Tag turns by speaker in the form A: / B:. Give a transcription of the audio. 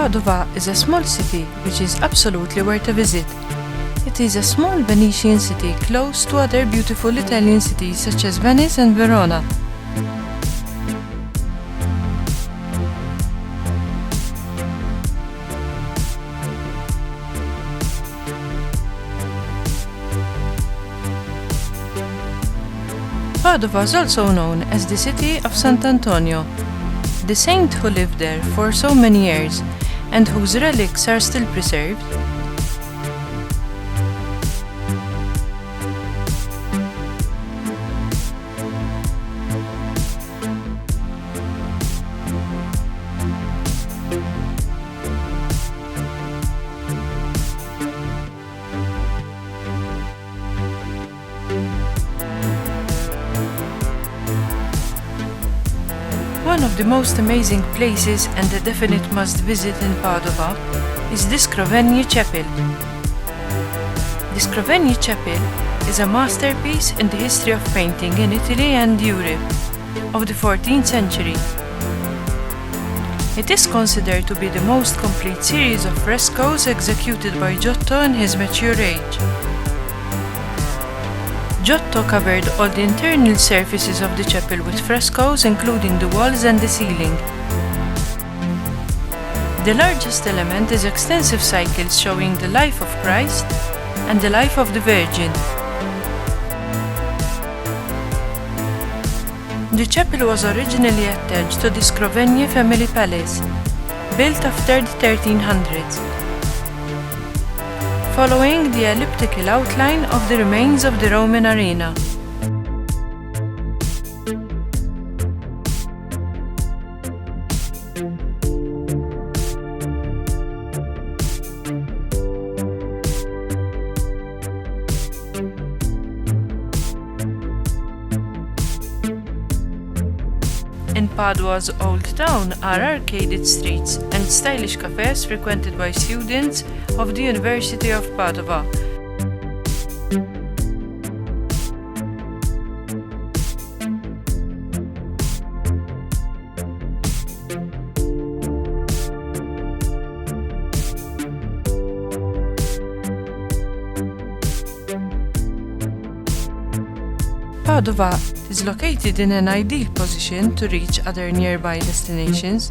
A: Padua is a small city which is absolutely worth a visit. It is a small Venetian city close to other beautiful Italian cities such as Venice and Verona. Padua is also known as the city of Sant'Antonio, the saint who lived there for so many years and whose relics are still preserved. One of the most amazing places and a definite must-visit in Padua is the Scrovegni Chapel. The Scrovegni Chapel is a masterpiece in the history of painting in Italy and Europe of the 14th century. It is considered to be the most complete series of frescoes executed by Giotto in his mature age. Giotto covered all the internal surfaces of the chapel with frescoes, including the walls and the ceiling. The largest element is extensive cycles showing the life of Christ and the life of the Virgin. The chapel was originally attached to the Scrovegni family palace, built after the 1300s. Following the elliptical outline of the remains of the Roman arena. In Padua's old town are arcaded streets and stylish cafes frequented by students of the University of Padua. Padua is located in an ideal position to reach other nearby destinations.